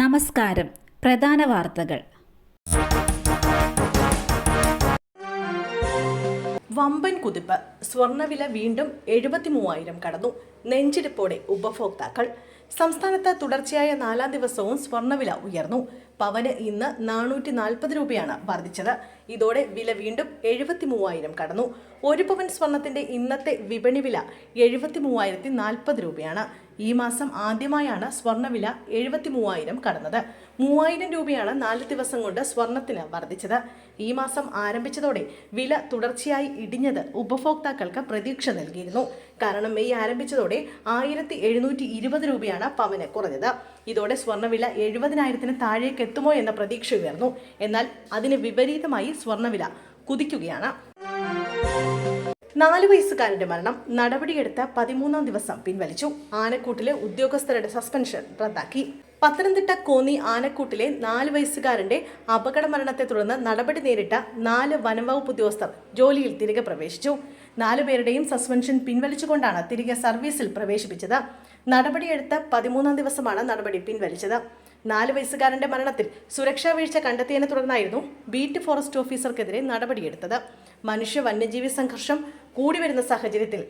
നമസ്കാരം. പ്രധാന വാർത്തകൾ. വമ്പൻ കുതിപ്പ്. സ്വർണ്ണവില വീണ്ടും 73,000 കടന്നു. നെഞ്ചിടിപ്പോടെ ഉപഭോക്താക്കൾ. സംസ്ഥാനത്ത് തുടർച്ചയായ 4ാം ദിവസവും സ്വർണ്ണവില ഉയർന്നു. പവന് ഇന്ന് 440 രൂപയാണ് വർദ്ധിച്ചത്. ഇതോടെ വില വീണ്ടും 73,000 കടന്നു. ഒരു പവൻ സ്വർണത്തിന്റെ ഇന്നത്തെ വിപണി വില 73,040 രൂപയാണ്. ഈ മാസം ആദ്യമായാണ് സ്വർണ്ണവില 73,000 കടന്നത്. 3,000 രൂപയാണ് 4 ദിവസം കൊണ്ട് സ്വർണത്തിന് വർദ്ധിച്ചത്. ഈ മാസം ആരംഭിച്ചതോടെ വില തുടർച്ചയായി ഇടിഞ്ഞത് ഉപഭോക്താക്കൾക്ക് പ്രതീക്ഷ നൽകിയിരുന്നു. കാരണം മെയ് ആരംഭിച്ചതോടെ 1,720 രൂപയാണ് പവന് കുറഞ്ഞത്. ഇതോടെ സ്വർണ്ണവില 70,000-ന് താഴേക്ക് എത്തുമോ എന്ന പ്രതീക്ഷ ഉയർന്നു. എന്നാൽ അതിന് വിപരീതമായി സ്വർണ്ണവില കുതിക്കുകയാണ്. 4 വയസ്സുകാരന്റെ മരണം. നടപടിയെടുത്ത 13ാം ദിവസം പിൻവലിച്ചു. ആനക്കൂട്ടിലെ ഉദ്യോഗസ്ഥരുടെ സസ്പെൻഷൻ റദ്ദാക്കി. പത്തനംതിട്ട കോന്നി ആനക്കൂട്ടിലെ 4 വയസ്സുകാരന്റെ അപകട മരണത്തെ തുടർന്ന് നടപടി നേരിട്ട 4 വനംവകുപ്പ് ഉദ്യോഗസ്ഥർ ജോലിയിൽ തിരികെ പ്രവേശിച്ചു. 4 പേരുടെയും സസ്പെൻഷൻ പിൻവലിച്ചുകൊണ്ടാണ് തിരികെ സർവീസിൽ പ്രവേശിപ്പിച്ചത്. നടപടിയെടുത്ത 13ാം ദിവസമാണ് നടപടി പിൻവലിച്ചത്. 4 വയസ്സുകാരന്റെ മരണത്തിൽ സുരക്ഷാ വീഴ്ച കണ്ടെത്തിയതിനെ തുടർന്നായിരുന്നു ബീറ്റ് ഫോറസ്റ്റ് ഓഫീസർക്കെതിരെ നടപടിയെടുത്തത്. മനുഷ്യ വന്യജീവി സംഘർഷം കൂടി വരുന്ന സാഹചര്യത്തിൽ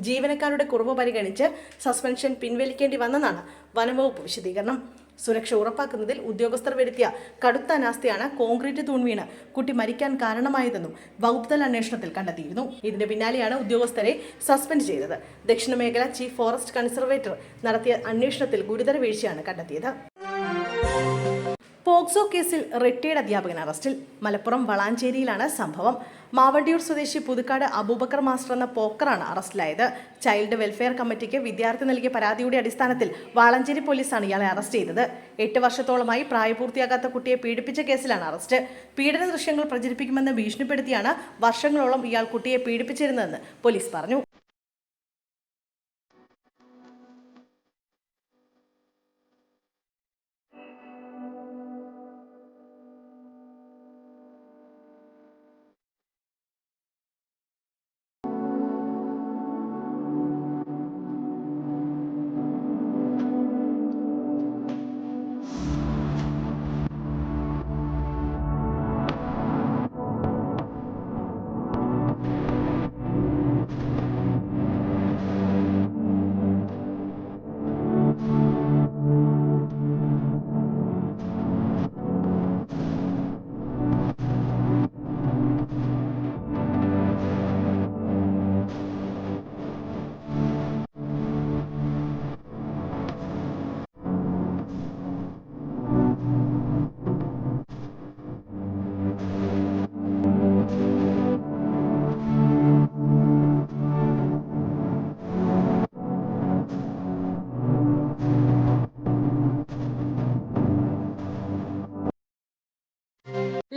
ജീവനക്കാരുടെ കുറവ് പരിഗണിച്ച് സസ്പെൻഷൻ പിൻവലിക്കേണ്ടി വന്നെന്നാണ് വനംവകുപ്പ് വിശദീകരണം. സുരക്ഷ ഉറപ്പാക്കുന്നതിൽ ഉദ്യോഗസ്ഥർ വരുത്തിയ കടുത്ത അനാസ്ഥയാണ് കോൺക്രീറ്റ് തൂൺ വീണ് കുട്ടി മരിക്കാൻ കാരണമായതെന്നും വകുപ്തല അന്വേഷണത്തിൽ കണ്ടെത്തിയിരുന്നു. ഇതിന് പിന്നാലെയാണ് ഉദ്യോഗസ്ഥരെ സസ്പെൻഡ് ചെയ്തത്. ദക്ഷിണ മേഖല ചീഫ് ഫോറസ്റ്റ് കൺസർവേറ്റർ നടത്തിയ അന്വേഷണത്തിൽ ഗുരുതര വീഴ്ചയാണ് കണ്ടെത്തിയത്. പോക്സോ കേസിൽ റിട്ടയർഡ് അധ്യാപകൻ അറസ്റ്റിൽ. മലപ്പുറം വളാഞ്ചേരിയിലാണ് സംഭവം. മാവണ്ടിയൂർ സ്വദേശി പുതുക്കാട് അബൂബക്കർ മാസ്റ്റർ എന്ന പോക്കറാണ് അറസ്റ്റിലായത്. ചൈൽഡ് വെൽഫെയർ കമ്മിറ്റിക്ക് വിദ്യാർത്ഥി നൽകിയ പരാതിയുടെ അടിസ്ഥാനത്തിൽ വളാഞ്ചേരി പോലീസാണ് ഇയാളെ അറസ്റ്റ് ചെയ്തത്. 8 വർഷത്തോളമായി പ്രായപൂർത്തിയാകാത്ത കുട്ടിയെ പീഡിപ്പിച്ച കേസിലാണ് അറസ്റ്റ്. പീഡന ദൃശ്യങ്ങൾ പ്രചരിപ്പിക്കുമെന്ന് ഭീഷണിപ്പെടുത്തിയാണ് വർഷങ്ങളോളം ഇയാൾ കുട്ടിയെ പീഡിപ്പിച്ചിരുന്നതെന്ന് പോലീസ് പറഞ്ഞു.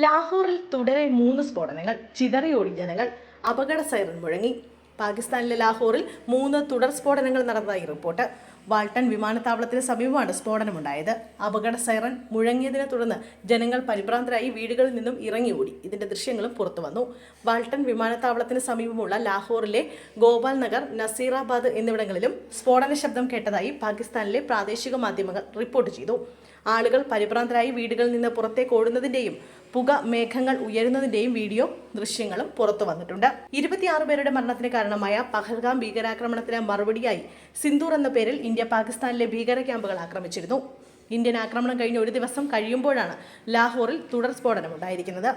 ലാഹോറിൽ തുടരെ 3 സ്ഫോടനങ്ങൾ. ചിതറിയോടി ജനങ്ങൾ. അപകട സൈറൻ മുഴങ്ങി. പാകിസ്ഥാനിലെ ലാഹോറിൽ 3 തുടർ സ്ഫോടനങ്ങൾ നടന്നതായി റിപ്പോർട്ട്. വാൾട്ടൺ വിമാനത്താവളത്തിന് സമീപമാണ് സ്ഫോടനമുണ്ടായത്. അപകട സൈറൻ മുഴങ്ങിയതിനെ തുടർന്ന് ജനങ്ങൾ പരിഭ്രാന്തരായി വീടുകളിൽ നിന്നും ഇറങ്ങി ഓടി. ഇതിന്റെ ദൃശ്യങ്ങളും പുറത്തു വന്നു. വാൾട്ടൺ വിമാനത്താവളത്തിന് സമീപമുള്ള ലാഹോറിലെ ഗോപാൽ നഗർ, നസീറാബാദ് എന്നിവിടങ്ങളിലും സ്ഫോടന ശബ്ദം കേട്ടതായി പാകിസ്ഥാനിലെ പ്രാദേശിക മാധ്യമങ്ങൾ റിപ്പോർട്ട് ചെയ്തു. ആളുകൾ പരിഭ്രാന്തരായി വീടുകളിൽ നിന്ന് പുറത്തേക്ക് ഓടുന്നതിന്റെയും പുക മേഘങ്ങൾ ഉയരുന്നതിന്റെയും വീഡിയോ ദൃശ്യങ്ങളും പുറത്തു വന്നിട്ടുണ്ട്. 26 പേരുടെ മരണത്തിന് കാരണമായ പഹൽഗാം ഭീകരാക്രമണത്തിന് മറുപടിയായി സിന്ദൂർ എന്ന പേരിൽ ഇന്ത്യ പാകിസ്ഥാനിലെ ഭീകര ക്യാമ്പുകൾ ആക്രമിച്ചിരുന്നു. ഇന്ത്യൻ ആക്രമണം കഴിഞ്ഞ് 1 ദിവസം കഴിയുമ്പോഴാണ് ലാഹോറിൽ തുടർ സ്ഫോടനമുണ്ടായിരിക്കുന്നത്.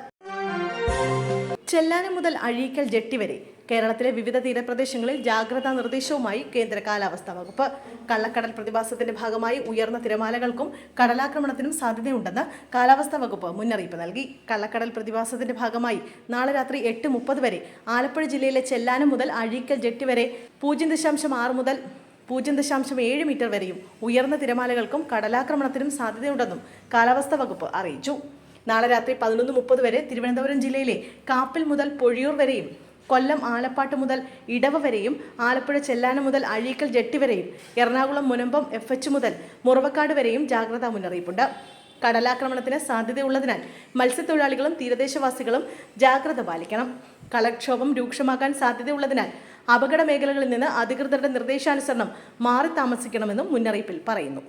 ചെല്ലാനം മുതൽ അഴീക്കൽ ജെട്ടി വരെ കേരളത്തിലെ വിവിധ തീരപ്രദേശങ്ങളിൽ ജാഗ്രതാ നിർദ്ദേശവുമായി കേന്ദ്ര കാലാവസ്ഥാ വകുപ്പ്. കള്ളക്കടൽ പ്രതിഭാസത്തിന്റെ ഭാഗമായി ഉയർന്ന തിരമാലകൾക്കും കടലാക്രമണത്തിനും സാധ്യതയുണ്ടെന്ന് കാലാവസ്ഥാ വകുപ്പ് മുന്നറിയിപ്പ് നൽകി. കള്ളക്കടൽ പ്രതിഭാസത്തിന്റെ ഭാഗമായി നാളെ രാത്രി 8:30 വരെ ആലപ്പുഴ ജില്ലയിലെ ചെല്ലാനം മുതൽ അഴീക്കൽ ജെട്ടി വരെ 0.6 മുതൽ 0.7 മീറ്റർ വരെയും ഉയർന്ന തിരമാലകൾക്കും കടലാക്രമണത്തിനും സാധ്യതയുണ്ടെന്നും കാലാവസ്ഥാ വകുപ്പ് അറിയിച്ചു. നാളെ രാത്രി 11:30 വരെ തിരുവനന്തപുരം ജില്ലയിലെ കാപ്പിൽ മുതൽ പൊഴിയൂർ വരെയും കൊല്ലം ആലപ്പാട്ട് മുതൽ ഇടവ വരെയും ആലപ്പുഴ ചെല്ലാനം മുതൽ അഴീക്കൽ ജെട്ടി വരെയും എറണാകുളം മുനമ്പം FH മുതൽ മുറവക്കാട് വരെയും ജാഗ്രതാ മുന്നറിയിപ്പുണ്ട്. കടലാക്രമണത്തിന് സാധ്യതയുള്ളതിനാൽ മത്സ്യത്തൊഴിലാളികളും തീരദേശവാസികളും ജാഗ്രത പാലിക്കണം. കടൽക്ഷോഭം രൂക്ഷമാകാൻ സാധ്യതയുള്ളതിനാൽ അപകട മേഖലകളിൽ നിന്ന് അധികൃതരുടെ നിർദ്ദേശാനുസരണം മാറി താമസിക്കണമെന്നും മുന്നറിയിപ്പിൽ പറയുന്നു.